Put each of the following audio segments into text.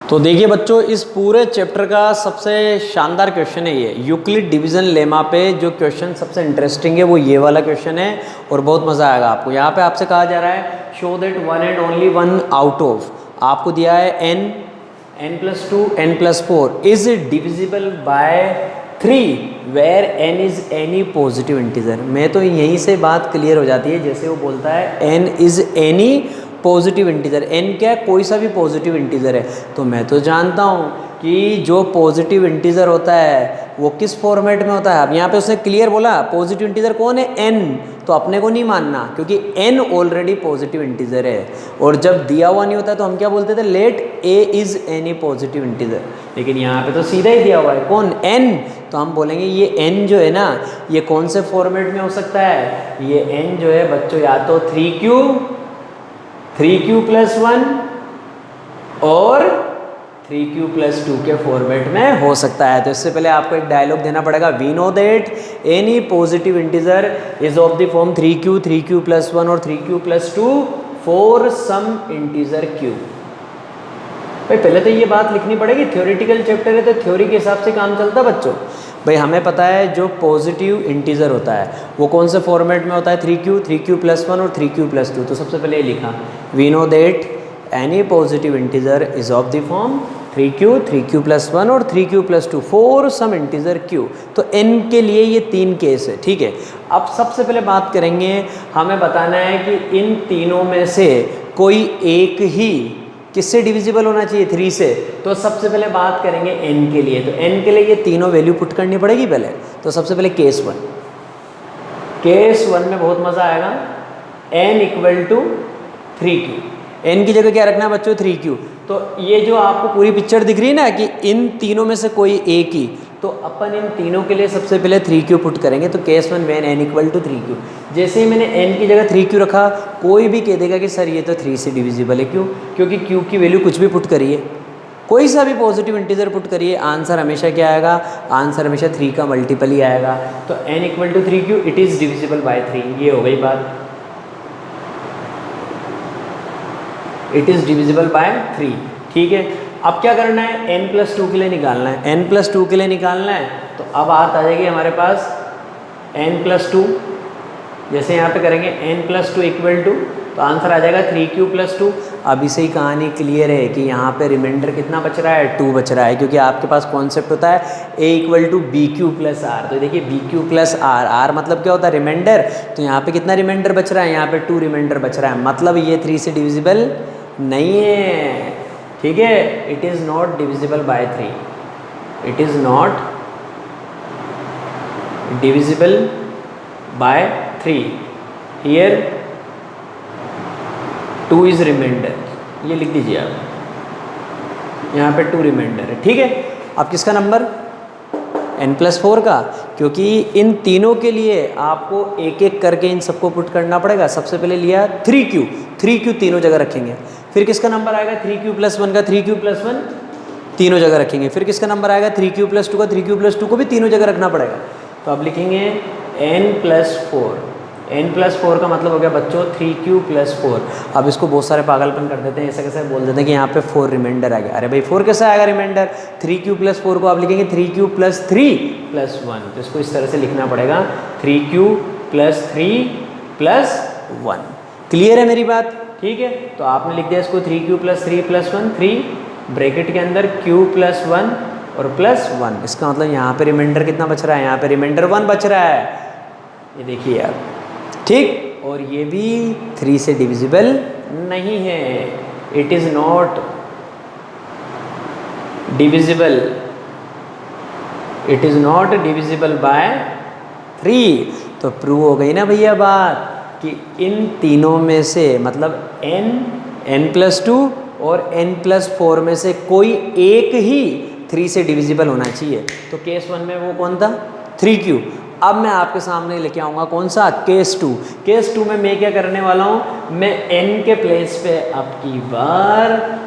तो देखिए बच्चों, इस पूरे चैप्टर का सबसे शानदार क्वेश्चन है ये यूक्लिड डिवीजन लेमा पे। जो क्वेश्चन सबसे इंटरेस्टिंग है वो ये वाला क्वेश्चन है और बहुत मज़ा आएगा आपको। यहाँ पे आपसे कहा जा रहा है show that one and only one out of, आपको दिया है n+2 n+4 is divisible by 3 where n is any positive integer. मैं तो यहीं से बात क्लियर हो जाती है, जैसे वो बोलता है n is any positive integer. n क्या है? कोई सा भी पॉजिटिव इंटीजर है। तो मैं तो जानता हूँ कि जो पॉजिटिव इंटीजर होता है वो किस फॉर्मेट में होता है। अब यहाँ पे उसने क्लियर बोला पॉजिटिव इंटीजर कौन है? n। तो अपने को नहीं मानना क्योंकि n ऑलरेडी पॉजिटिव इंटीजर है। और जब दिया हुआ नहीं होता तो हम क्या बोलते थे? Let a is any positive integer. लेकिन यहाँ पे तो सीधा ही दिया हुआ है कौन? n। तो हम बोलेंगे ये n जो है ना, ये कौन से फॉर्मेट में हो सकता है? ये n जो है बच्चों या तो 3q+1 और 3q+2 के फॉर्मेट में हो सकता है। तो इससे पहले आपको एक डायलॉग देना पड़ेगा। We know that any positive integer is of the form 3q, 3q+1 और 3q+2 for some integer q। भाई पहले तो ये बात लिखनी पड़ेगी, थ्योरेटिकल चैप्टर है तो थ्योरी के हिसाब से काम चलता बच्चों। भाई हमें पता है जो पॉजिटिव इंटीजर होता है वो कौन से फॉर्मेट में होता है? 3q, 3q+1 और 3q+2। तो सबसे पहले ये लिखा we know that any positive integer is of the form 3q, 3q+1 और 3q+2 for some integer q। तो n के लिए ये 3 केस है, ठीक है। अब सबसे पहले बात करेंगे, हमें बताना है कि इन तीनों में से कोई एक ही किससे डिविजिबल होना चाहिए? 3 से। तो सबसे पहले बात करेंगे n के लिए। तो n के लिए ये तीनों वैल्यू पुट करनी पड़ेगी पहले। तो सबसे पहले केस 1 में बहुत मज़ा आएगा। n = 3q। n की जगह क्या रखना है बच्चों? 3q। तो ये जो आपको पूरी पिक्चर दिख रही है ना कि इन तीनों में से कोई एक ही, तो अपन इन तीनों के लिए सबसे पहले 3q पुट करेंगे। तो केस 1 when n = 3q। जैसे ही मैंने n की जगह 3q रखा, कोई भी कह देगा कि सर ये तो 3 से डिविजिबल है। क्यों? क्योंकि q की वैल्यू कुछ भी पुट करिए, कोई सा भी पॉजिटिव इंटीजर पुट करिए, आंसर हमेशा क्या आएगा? आंसर हमेशा 3 का मल्टीपल ही आएगा। तो n = 3q, it is divisible by 3। ये हो गई बात, इट इज़ डिविजिबल बाय 3, ठीक है। अब क्या करना है? n+2 के लिए निकालना है। n+2 के लिए निकालना है तो अब बात आ जाएगी हमारे पास n+2। जैसे यहाँ पे करेंगे n+2 = तो आंसर आ जाएगा 3q+2। अब इसे ही कहानी क्लियर है कि यहाँ पे रिमाइंडर कितना बच रहा है? 2 बच रहा है, क्योंकि आपके पास कॉन्सेप्ट होता है a = bq+r। तो देखिए bq+r, r मतलब क्या होता है? रिमाइंडर। तो यहाँ पे कितना रिमाइंडर बच रहा है? यहाँ पे 2 रिमाइंडर बच रहा है, मतलब ये 3 से डिविजिबल नहीं है, ठीक है। It is not divisible by 3, it is not divisible by 3। Here 2 is reminder, ये लिख दीजिए आप, यहाँ पे 2 रिमाइंडर है, ठीक है। अब किसका नंबर? n+4 का, क्योंकि इन तीनों के लिए आपको एक एक करके इन सबको पुट करना पड़ेगा। सबसे पहले लिया 3q तीनों जगह रखेंगे। फिर किसका नंबर आएगा? 3q+1 का 3q+1 तीनों जगह रखेंगे। फिर किसका नंबर आएगा? 3q+2 का 3q+2 को भी तीनों जगह रखना पड़ेगा। तो अब लिखेंगे n+4। n+4 का मतलब हो गया बच्चों 3q+4। अब इसको बहुत सारे पागलपन कर देते हैं, ऐसा कैसे बोल देते हैं कि यहाँ पे 4 रिमाइंडर आ गया। अरे भाई 4 कैसे आएगा रिमाइंडर? 3q+4 को आप लिखेंगे 3q+3+1। तो इसको इस तरह से लिखना पड़ेगा 3q+3+1। क्लियर है मेरी बात? ठीक है। तो आपने लिख दिया इसको 3q+3+1, 3 ब्रैकेट के अंदर q+1 और +1। इसका मतलब यहाँ पे रिमाइंडर कितना बच रहा है? यहाँ पे रिमाइंडर 1 बच रहा है, ये देखिए आप, ठीक। और ये भी 3 से डिविजिबल नहीं है, it is not divisible, it is not divisible by 3। तो प्रूव हो गई ना भैया बात कि इन तीनों में से मतलब n+2 और n+4 में से कोई एक ही 3 से डिविजिबल होना चाहिए। तो केस 1 में वो कौन था? 3q। अब मैं आपके सामने लेके आऊँगा कौन सा? केस 2। केस 2 में मैं क्या करने वाला हूँ? मैं n के प्लेस पे अब की बार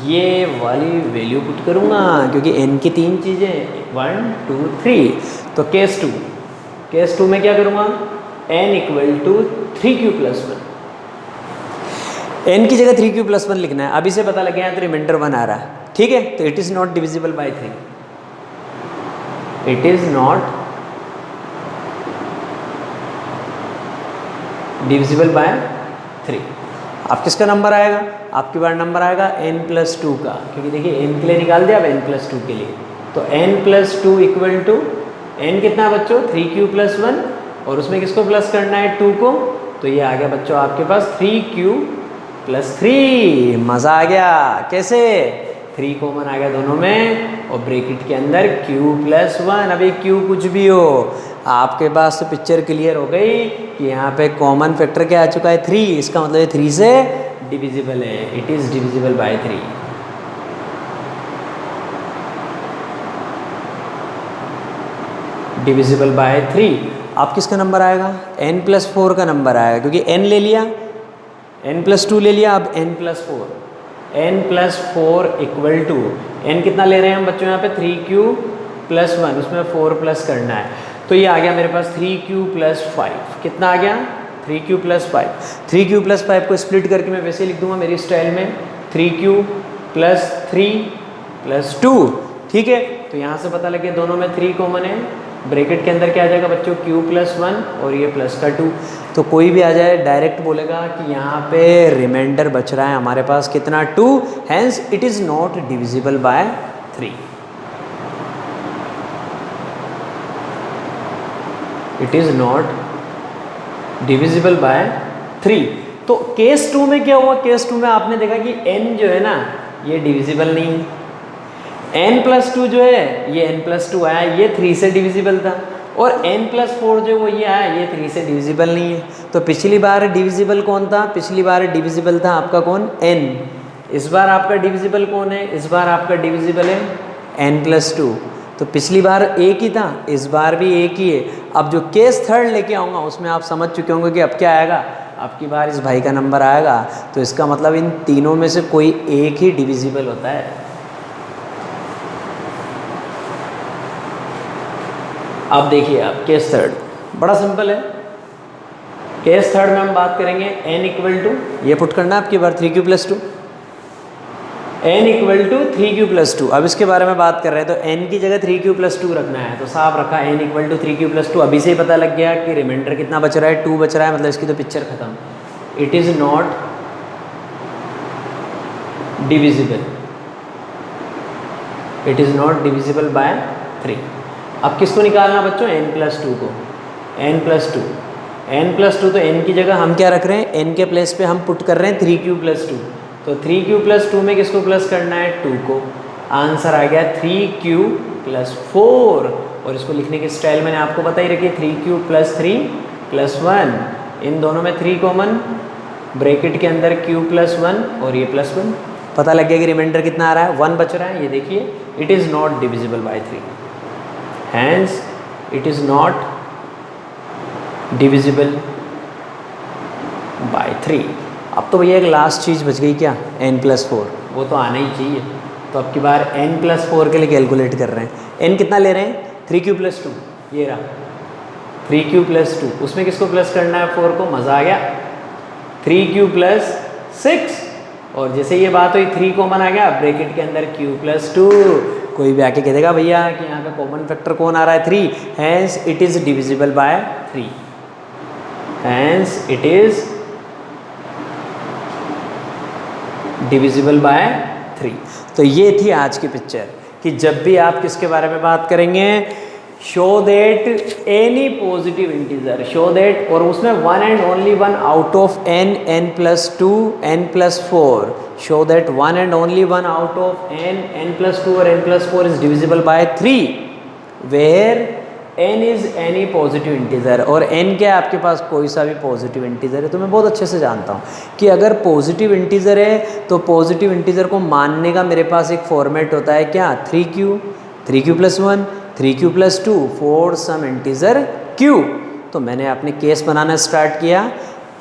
ये वाली वैल्यू पुट करूँगा, क्योंकि n की 3 चीज़ें 1 2 3। तो केस 2 में क्या करूँगा? n = 3q+1। n की जगह 3q+1 लिखना है। अभी से पता लग गया है तो रिमाइंडर 1 आ रहा है। ठीक है, तो it is not divisible by 3, it is not divisible by 3। अब किसका नंबर आएगा, आपके बार नंबर आएगा n+2 का, क्योंकि देखिए n के लिए निकाल दिया, अब n+2 के लिए, तो n+2 इक्वल टू n कितना है बच्चों 3q+1, और उसमें किसको प्लस करना है 2 को, तो ये आ गया बच्चों आपके पास 3q+3। मज़ा आ गया, कैसे 3 कॉमन आ गया दोनों में, और ब्रैकेट के अंदर q+1। अब ये q कुछ भी हो, आपके पास तो पिक्चर क्लियर हो गई कि यहाँ पे कॉमन फैक्टर क्या आ चुका है 3, इसका मतलब ये 3 से डिविजिबल है, it is divisible by 3। Divisible by 3। अब किसका नंबर आएगा, n+4 का नंबर आएगा, क्योंकि n ले लिया, n+2 ले लिया, अब n+4, n+4 equal to n कितना ले रहे हैं हम बच्चों यहाँ पे 3q+1, उसमें 4 प्लस करना है, तो ये आ गया मेरे पास 3q+5। कितना आ गया 3q+5। 3q+5 को स्प्लिट करके मैं वैसे लिख दूंगा मेरी स्टाइल में 3q+3+2, ठीक है। तो यहाँ से पता लगे दोनों में 3 कॉमन है, ब्रैकेट के अंदर क्या आ जाएगा बच्चों q+1 और ये प्लस का 2, तो कोई भी आ जाए डायरेक्ट बोलेगा कि यहाँ पे रिमाइंडर बच रहा है हमारे पास कितना 2, hence it is not divisible by 3। It is not divisible by 3। तो केस 2 में क्या हुआ, केस 2 में आपने देखा कि n जो है ना ये डिविजिबल नहीं है, n+2 जो है ये n+2 आया, ये 3 से डिविजिबल था, और n+4 जो वो ये आया ये 3 से डिविजिबल नहीं है। तो पिछली बार डिविजिबल कौन था, पिछली बार डिविजिबल था आपका कौन n, इस बार आपका डिविजिबल कौन है, इस बार आपका डिविजिबल है n+2। तो पिछली बार एक ही था, इस बार भी एक ही है। अब जो केस थर्ड लेके आऊँगा उसमें आप समझ चुके होंगे कि अब क्या आएगा, आपकी बार इस भाई का नंबर आएगा, तो इसका मतलब इन तीनों में से कोई एक ही डिविजिबल होता है। अब देखिए आप केस थर्ड बड़ा सिंपल है, केस थर्ड में हम बात करेंगे n इक्वल टू, ये पुट करना है आपकी बार 3q+2, n equal to 3q+2। अब इसके बारे में बात कर रहे हैं तो n की जगह 3q+2 रखना है, तो साफ रखा n इक्वल टू 3q+2। अभी से ही पता लग गया कि रिमाइंडर कितना बच रहा है 2 बच रहा है, मतलब इसकी तो पिक्चर खत्म, it is not divisible, it is not divisible by 3। अब किसको निकालना बच्चों, n+2 को, n+2, n+2, तो n की जगह हम क्या रख रहे हैं, n के प्लेस पे हम पुट कर रहे हैं 3q+2, तो 3q+2 में किसको प्लस करना है 2 को, आंसर आ गया 3q+4। और इसको लिखने की स्टाइल मैंने आपको बता ही रखी, 3q+3+1, इन दोनों में 3 कॉमन, ब्रैकेट के अंदर q+1 और ये +1, पता लग गया कि रिमाइंडर कितना आ रहा है 1 बच रहा है, ये देखिए it is not divisible by 3, hence it is not divisible by 3। अब तो भैया एक लास्ट चीज़ बच गई क्या, n+4, वो तो आना ही चाहिए। तो अब की बार n+4 के लिए कैलकुलेट कर रहे हैं, n कितना ले रहे हैं 3q+2, ये रहा 3q+2, उसमें किसको प्लस करना है 4 को, मज़ा आ गया 3q+6, और जैसे ये बात हुई 3 कॉमन आ गया, ब्रैकेट के अंदर q+2, कोई भी आके कह देगा भैया कि यहाँ का कॉमन फैक्टर कौन आ रहा है 3, hence it is divisible by 3, hence it is divisible by 3। तो ये थी आज की पिक्चर कि जब भी आप किसके बारे में बात करेंगे, show that any positive integer, show that, और उसमें one and only one out of n, n+2, n+4, show that one and only one out of n, n+2 और n+4 is divisible by 3, where n is any positive integer, और n क्या है आपके पास कोई सा भी पॉजिटिव इंटीजर है। तो मैं बहुत अच्छे से जानता हूँ कि अगर पॉजिटिव इंटीजर है तो पॉजिटिव इंटीजर को मानने का मेरे पास एक फॉर्मेट होता है क्या, 3q+1, 3q+2 for some integer q। तो मैंने अपने केस बनाना स्टार्ट किया,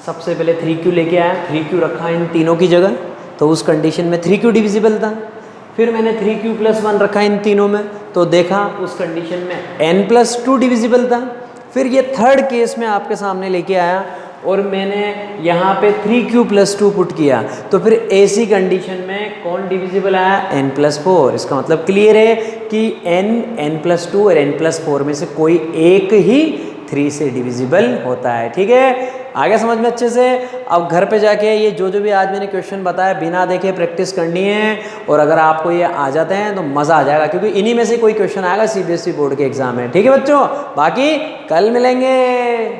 सबसे पहले 3q लेके आया, 3q रखा इन तीनों की जगह, तो उस कंडीशन में 3q डिविजिबल था। फिर मैंने 3q+1 रखा इन तीनों में, तो देखा उस कंडीशन में n+2 डिविजिबल था। फिर ये थर्ड केस में आपके सामने लेके आया, और मैंने यहाँ पे 3q+2 पुट किया, तो फिर ऐसी कंडीशन में कौन डिविजिबल आया, n+4। इसका मतलब क्लियर है कि n+2 और n+4 में से कोई एक ही 3 से डिविजिबल होता है। ठीक है, आगे समझ में अच्छे से। अब घर पे जाके ये जो भी आज मैंने क्वेश्चन बताया बिना देखे प्रैक्टिस करनी है, और अगर आपको ये आ जाते हैं तो मज़ा आ जाएगा, क्योंकि इन्हीं में से कोई क्वेश्चन आएगा CBSE बोर्ड के एग्जाम में। ठीक है बच्चों, बाकी कल मिलेंगे।